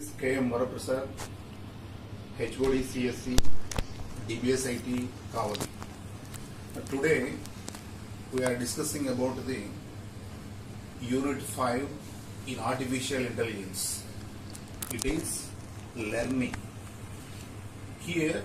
is K.M. Varaprasad, HOD CSC, DBS IT, Kavali. Today we are discussing about the Unit 5 in Artificial Intelligence. It is learning. Here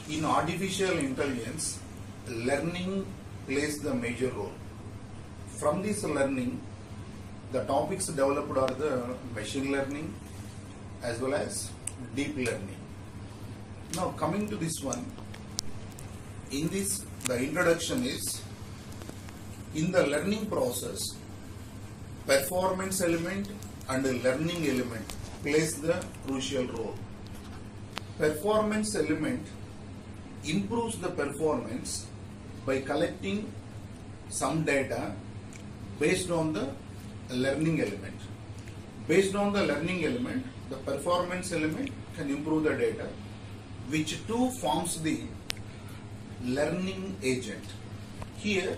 in Artificial Intelligence, learning plays the major role. From this learning, the topics developed are the machine learning as well as deep learning. Now coming to this one, in this the introduction is, in the learning process, performance element and learning element plays the crucial role. Performance element improves the performance by collecting some data based on the learning element. Based on the learning element, the performance element can improve the data, which too forms the learning agent. Here,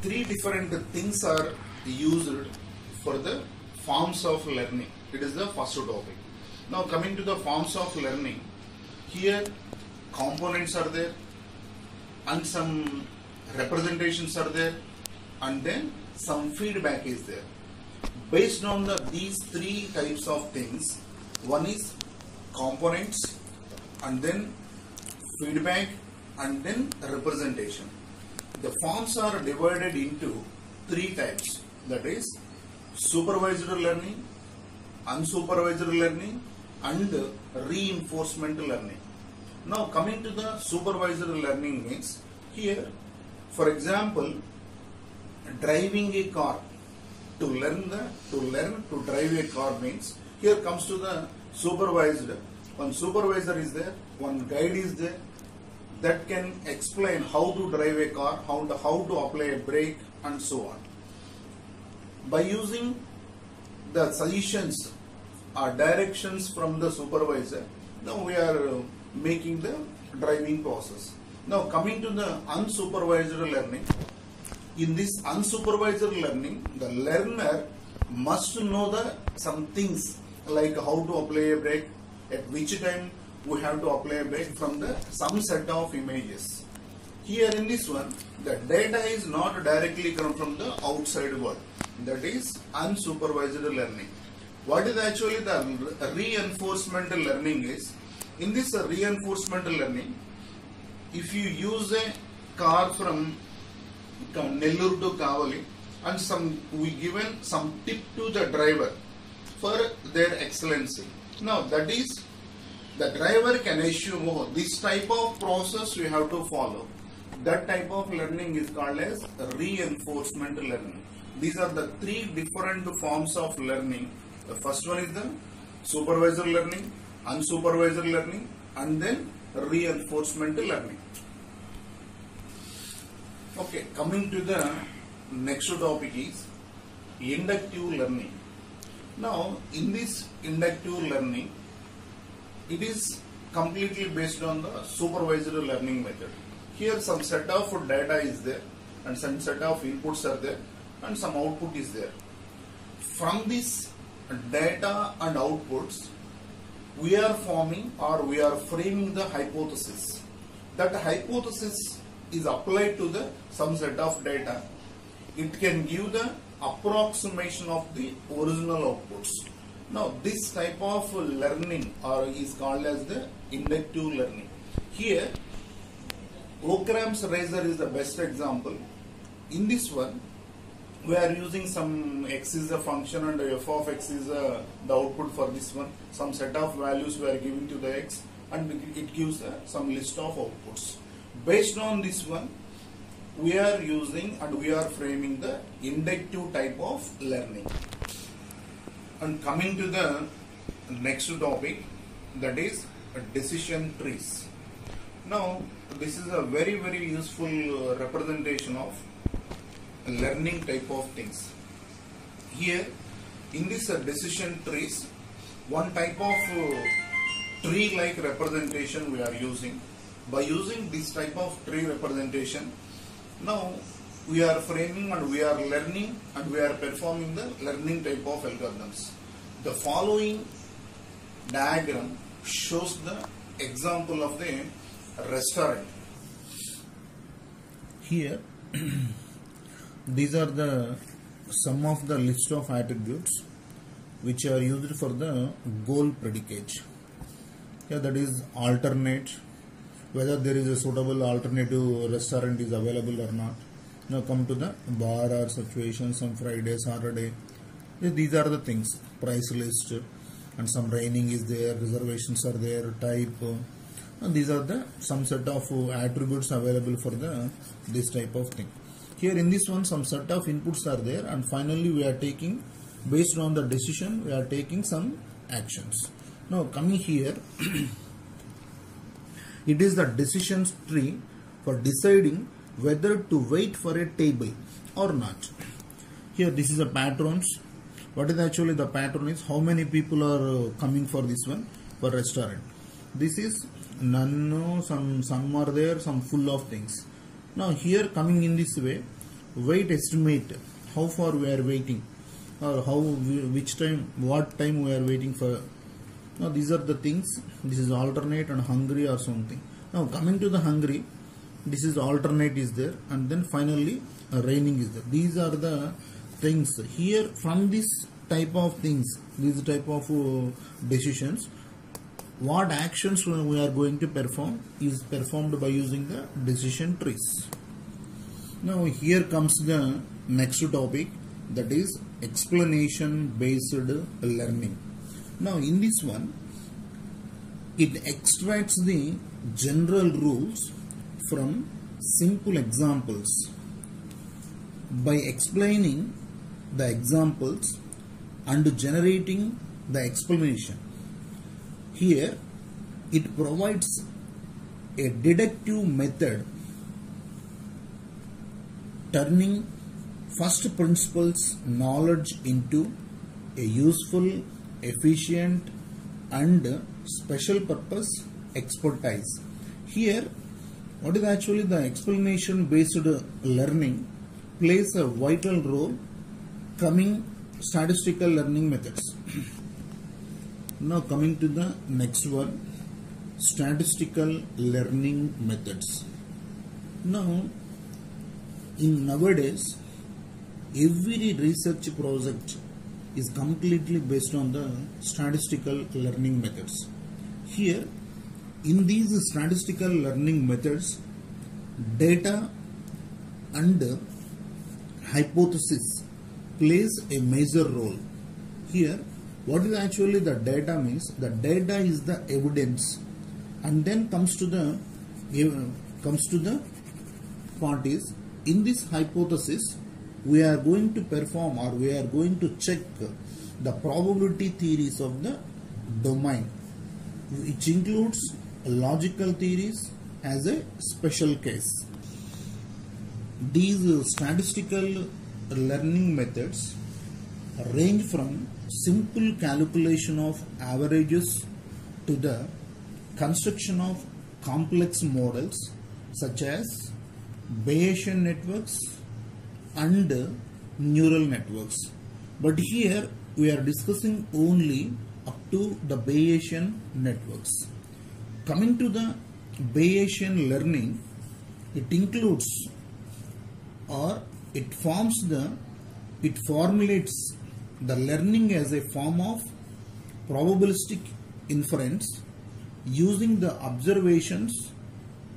three different things are used for the forms of learning. It is the first topic. Now coming to the forms of learning, here components are there and some representations are there and then some feedback is there. Based on these three types of things, one is components and then feedback and then representation. The forms are divided into three types, that is supervised learning, unsupervised learning and reinforcement learning. Now coming to the supervised learning means, here for example, driving a car. To learn to drive a car means, here comes to the supervised. One supervisor is there, one guide is there that can explain how to drive a car, how to apply a brake and so on. By using the suggestions or directions from the supervisor, now we are making the driving process. Now coming to the unsupervised learning. In this unsupervised learning, the learner must know some things like how to apply a brake, at which time we have to apply a brake from some set of images. Here in this one, the data is not directly come from the outside world. That is unsupervised learning. What is actually the reinforcement learning is, in this reinforcement learning, if you use a car from Nellore to Kavali and we given some tip to the driver for their excellency. Now that is, the driver can assume, oh, this type of process we have to follow. That type of learning is called as reinforcement learning. These are the three different forms of learning. The first one is the supervised learning, unsupervised learning and then reinforcement learning. Okay, coming to the next topic is inductive learning. Now, in this inductive learning, it is completely based on the supervised learning method. Here some set of data is there and some set of inputs are there and some output is there. From this data and outputs, we are forming or we are framing the hypothesis. That hypothesis is applied to some set of data. It can give the approximation of the original outputs. Now this type of learning is called as the inductive learning. Here Occam's razor is the best example. In this one, we are using some x is a function and f of x is the output for this one. Some set of values we are giving to the x and it gives some list of outputs. Based on this one, we are using and we are framing the inductive type of learning. And coming to the next topic, that is decision trees. Now this is a very useful representation of learning type of things. Here in this decision trees, one type of tree like representation we are using. By using this type of tree representation, now we are framing and we are learning and we are performing the learning type of algorithms. The following diagram shows the example of the restaurant. Here these are the some of the list of attributes which are used for the goal predicate. Yeah, that is alternate, whether there is a suitable alternative restaurant is available or not. Now come to the bar or situations on Friday, Saturday. These are the things, price list, and some training is there, reservations are there, type. These are the some set of attributes available for the this type of thing. Here in this one some set of inputs are there, and finally we are taking, based on the decision, we are taking some actions. Now coming here, it is the decision tree for deciding whether to wait for a table or not. Here this is a patrons. What is actually the pattern is how many people are coming for this one, for restaurant. This is none, some are there, some full of things. Now here coming in this way, wait estimate, how far we are waiting, or which time, what time we are waiting for. Now these are the things. This is alternate and hungry or something. Now coming to the hungry, this is alternate is there, and then finally raining is there. These are the things here. From this type of things, these type of decisions, what actions we are going to perform is performed by using the decision trees. Now here comes the next topic, that is explanation based learning. Now in this one, it extracts the general rules from simple examples. By explaining the examples and generating the explanation, here it provides a deductive method, turning first principles knowledge into a useful, efficient and special purpose expertise. Here what is actually the explanation based learning plays a vital role, coming statistical learning methods. Now coming to the next one, statistical learning methods. Now in nowadays every research project is completely based on the statistical learning methods. Here in these statistical learning methods, data and hypothesis plays a major role. Here what is actually the data means, the data is the evidence, and then comes to the part is, in this hypothesis we are going to perform, or we are going to check the probability theories of the domain, which includes logical theories as a special case. These statistical learning methods range from simple calculation of averages to the construction of complex models such as Bayesian networks and neural networks. But here we are discussing only up to the Bayesian networks. Coming to the Bayesian learning, it includes, or it formulates the learning as a form of probabilistic inference using the observations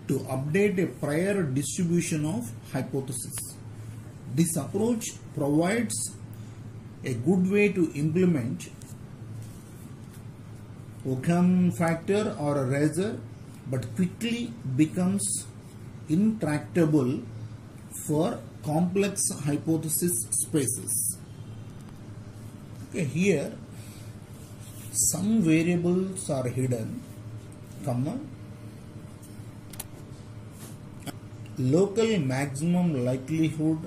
to update a prior distribution of hypothesis. This approach provides a good way to implement Occam factor or a razor, but quickly becomes intractable for complex hypothesis spaces. Okay, here some variables are hidden, comma, local maximum likelihood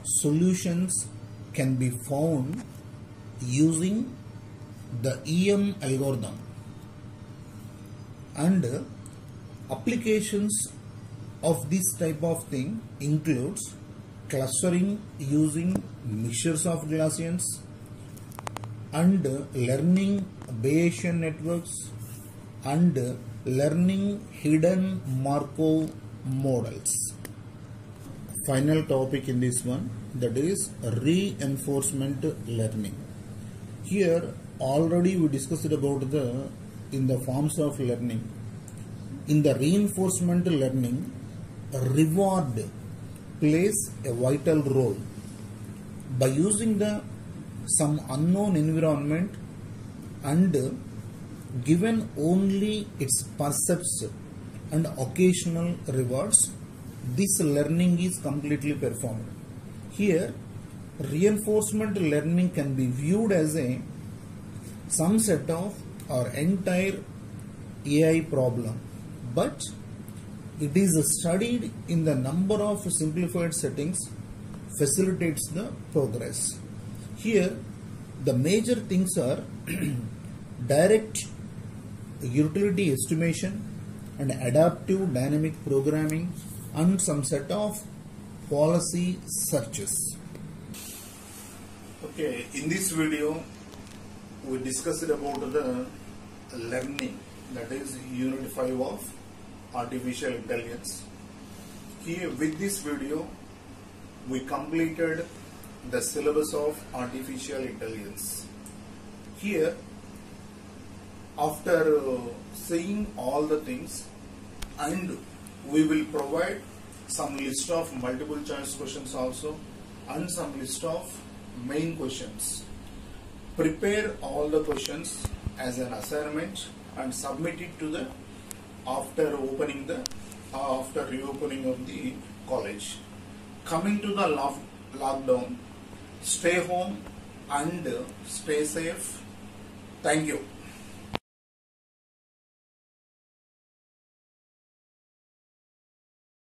solutions can be found using the EM algorithm, and applications of this type of thing includes clustering using mixtures of Gaussians, and learning Bayesian networks and learning hidden Markov models. Final topic in this one, that is reinforcement learning. Here already we discussed about in the forms of learning. In the reinforcement learning, reward plays a vital role. By using some unknown environment and given only its percepts and occasional rewards, this learning is completely performed. Here, reinforcement learning can be viewed as some set of or entire AI problem, but it is studied in the number of simplified settings facilitates the progress. Here, the major things are direct utility estimation and adaptive dynamic programming and some set of policy searches. Okay, in this video we discussed about the learning, that is unit 5 of artificial intelligence. Here with this video we completed the syllabus of artificial intelligence. Here, after seeing all the things, and we will provide some list of multiple choice questions also and some list of main questions. Prepare all the questions as an assignment and submit it to the after reopening of the college. Coming to the lockdown, stay home and stay safe. Thank you.